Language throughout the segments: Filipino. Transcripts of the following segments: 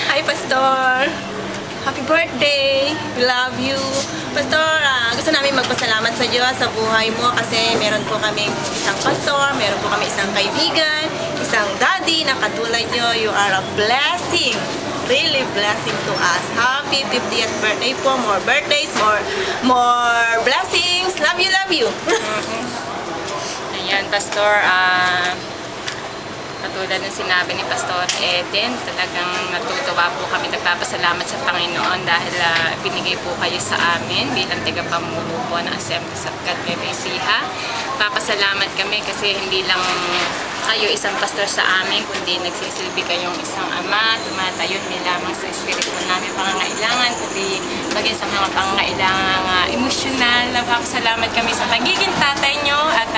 Hi, Pastor! Happy birthday! We love you! Pastor, gusto namin magpasalamat sa Diyos sa buhay mo kasi meron po kami isang pastor, meron po kami isang kaibigan, isang daddy na katulad nyo. You are a blessing! Really blessing to us. Happy 50th birthday po. More birthdays, more blessings. Love you, love you. Ayan, Pastor, katulad ng sinabi ni Pastor Eden, talagang natutuwa po kami, nagpapasalamat sa Panginoon dahil binigay po kayo sa amin bilang tagapamuno po ng Assemblies of God Bebesiha. Papasalamat kami kasi hindi lang kayo isang pastor sa amin, kundi nagsisilbi kayong isang ama, tumatayo hindi lamang sa spiritual namin pangangailangan, kundi maging sa mga pangangailangan emosyonal. Napapasalamat kami sa pagiging tatay nyo at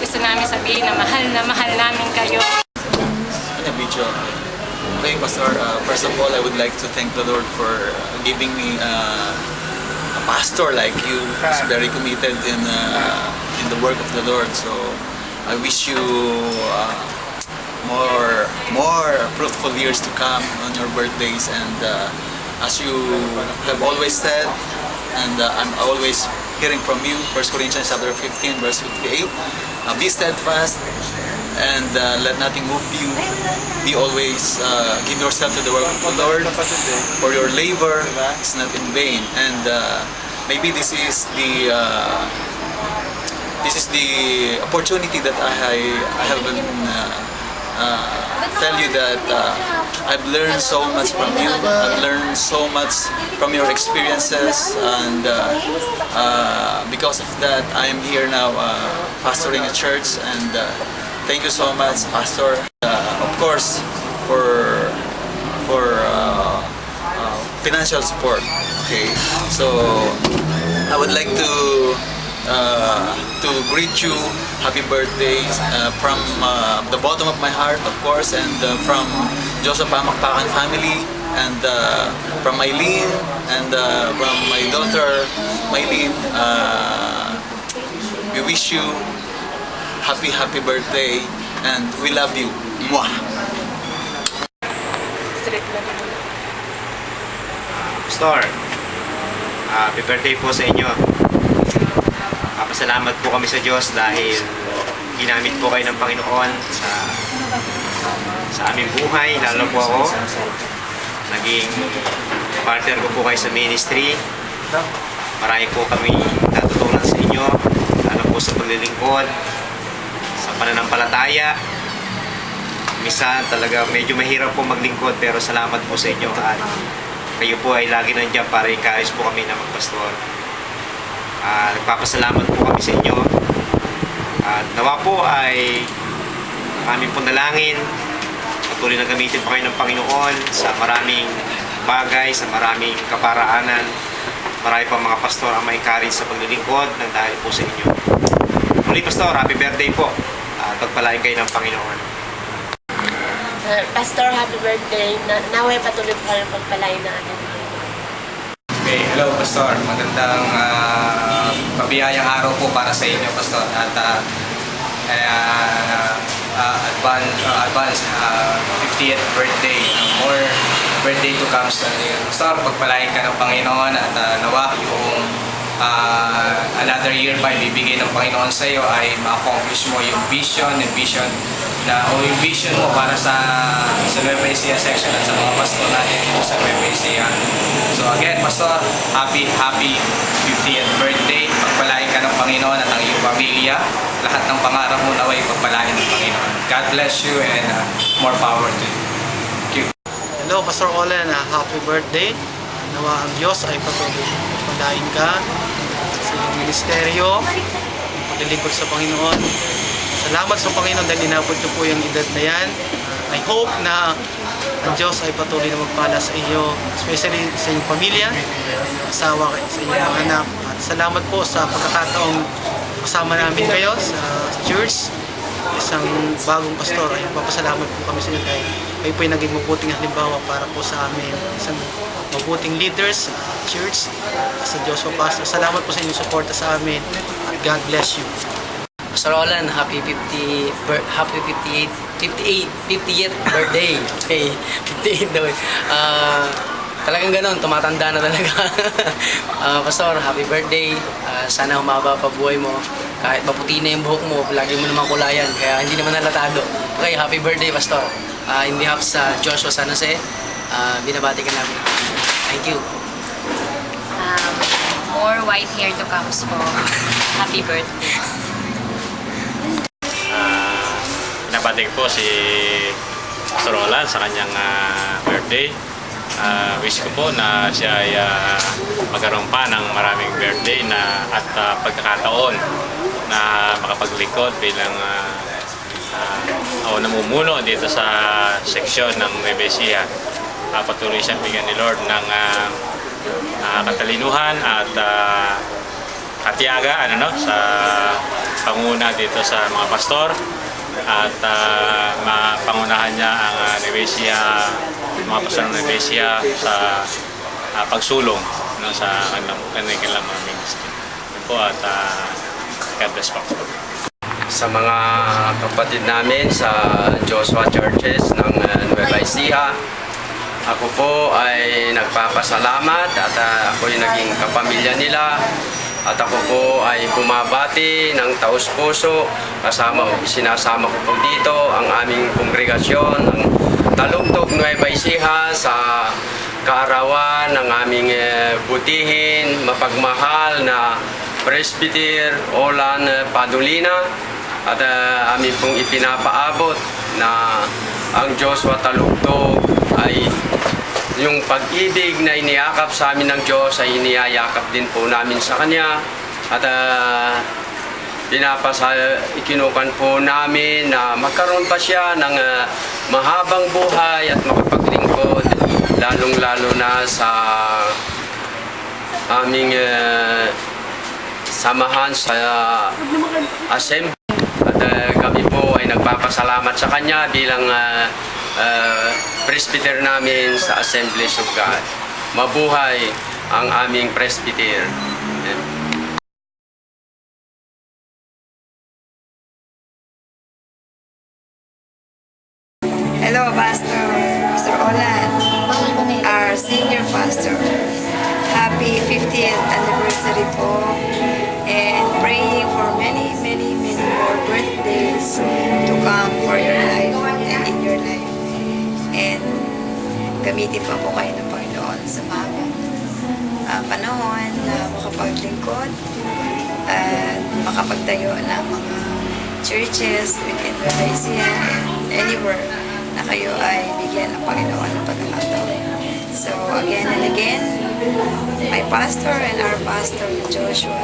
gusto namin sabihin na mahal namin kayo. Video. Okay, Pastor, first of all, I would like to thank the Lord for giving me a pastor like you who's very committed in the work of the Lord. So I wish you more fruitful years to come on your birthdays, and as you have always said, and I'm always hearing from you, 1 Corinthians chapter 15 verse 58, be steadfast and let nothing move you. Be always give yourself to the work of the Lord, for your labor is not in vain. And maybe this is the opportunity that I have been tell you that I've learned so much from you. I've learned so much from your experiences, and because of that, I am here now pastoring a church. And thank you so much, Pastor. Of course, for financial support. Okay, so I would like to greet you happy birthday from the bottom of my heart, of course, and from Joseph Pamakpakan family, and from Mylene, and from my daughter Mylene. We wish you happy birthday, and we love you. Mwah! Pastor, happy birthday po sa inyo. Pasalamat po kami sa Diyos dahil ginamit po kayo ng Panginoon sa aming buhay, lalo po ako. Naging partner ko po kayo sa ministry. Marami po kami natutunan sa inyo, lalo po sa paglilingkod, sa pananampalataya. Minsan talaga medyo mahirap po maglingkod, pero salamat po sa inyo at kayo po ay lagi nandiyan para i-encourage po kami na magpastor. Nagpapasalamat po kami sa inyo at nawa po ay aming pong dalangin patuloy na gamitin pa kayo ng Panginoon sa maraming bagay, sa maraming kaparaanan. Marami pa mga pastor ang ma-encourage sa paglilingkod ng dahil po sa inyo. Muli, Pastor, happy birthday po at pagpalain kayo ng Panginoon. Pastor, happy birthday. Naway patuloy po kayo pagpalain natin. Okay, hello Pastor. Magandang mabiyayang araw po para sa inyo, Pastor. At advance 50th birthday. More birthday to come. Pastor, pagpalain ka ng Panginoon at nawa yung another year pa ibibigay ng Panginoon sa iyo ay ma-accomplish mo yung vision yung vision mo para sa Nueva Ecija section at sa mga pastor natin dito sa Nueva Ecija. So again, Pastor, happy 50th birthday. Pagpalain ka ng Panginoon at ang iyong pamilya. Lahat ng pangarap mo naway pagpalain ng Panginoon. God bless you and more power to you. Thank you. Hello, Pastor Olen. Happy birthday. Nawa ang Diyos ay pagpalain ka sa iyong ministeryo, paglilingkod sa Panginoon. Salamat sa Panginoon dahil inabot niyo po yung edad na yan. I hope na ang Diyos ay patuloy na magpala sa iyo, especially sa iyong pamilya, asawa, sa iyong mga anak. At salamat po sa pagkakataong kasama namin kayo sa church. Isang bagong pastor, ay papasalamat po kami sa inyo dahil kayo po ay naging mabuting halimbawa para po sa amin. Isang mabuting leaders sa church, sa Diyos po, Pastor. Salamat po sa inyong suporta sa amin at God bless you. Pastor Olan, happy 50th birthday. Okay, 58 daw. Talagang ganun, tumatanda na talaga. Pastor, happy birthday. Sana humaba pa buhay mo. Kahit maputi na yung buhok mo, lagi mo naman kulayan. Kaya hindi naman nalatado. Okay, happy birthday, Pastor. In behalf sa Joshua San Jose, binabati ka namin. Thank you. More white hair to comes po. Happy birthday. Pinabati ko po si Pastor Olan sa kanyang birthday. Wish ko po na siya ay magkaroon pa ng maraming birthday at pagkakataon na makapaglingkod bilang namumuno dito sa seksyon ng Nueva Ecija. Patuloy siyang bigyan ni Lord ng katalinuhan at katiyagaan sa panguna dito sa mga pastor at mapangunahan niya ang Nueva Ecija, mga pastor ng Nueva Ecija sa pagsulong sa kanilang mga ministry. Yun po at God bless po. Sa mga kapatid namin sa Joshua Churches ng Nueva Ecija, ako po ay nagpapasalamat at ako'y naging kapamilya nila at ako po ay bumabati ng taus-puso sinasama ko po dito ang aming kongregasyon ng Talugtog Nueva Ecija sa kaarawan ng aming butihin, mapagmahal na Presbyter Olan Padulina at amin pong ipinapaabot na ang Joshua Talugtog ay yung pag-ibig na iniyakap sa amin ng Diyos ay iniyayakap din po namin sa Kanya at ikinukan po namin na magkaroon pa siya ng mahabang buhay at makapaglingkod lalong-lalo na sa aming samahan sa assembly at kami po ay nagpapasalamat sa Kanya bilang presbyter namin sa Assemblies of God. Mabuhay ang aming presbyter. Hello, Pastor Olan, our senior pastor. Happy 50th anniversary po, and praying for many more birthdays to come for your life and in your life. And gamitin pa po kayo ng Panginoon sa mahabang panahon na makapaglingkod at makapagtayo ng mga churches within Nueva Ecija and anywhere na kayo ay bigyan ng Panginoon ng pagkakataon. So again and again, my pastor and our pastor Joshua,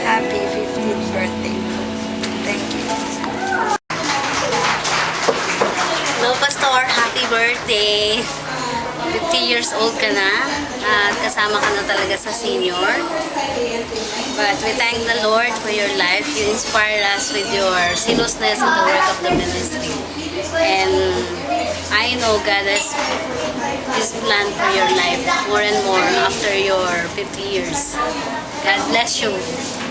happy 50th birthday. Thank you. Hello, Pastor. Happy birthday. 50 years old ka na at kasama ka na talaga sa senior. But we thank the Lord for your life. You inspire us with your seriousness in the work of the ministry. And I know God has His plan for your life more and more after your 50 years. God bless you.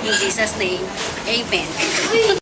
In Jesus' name, amen.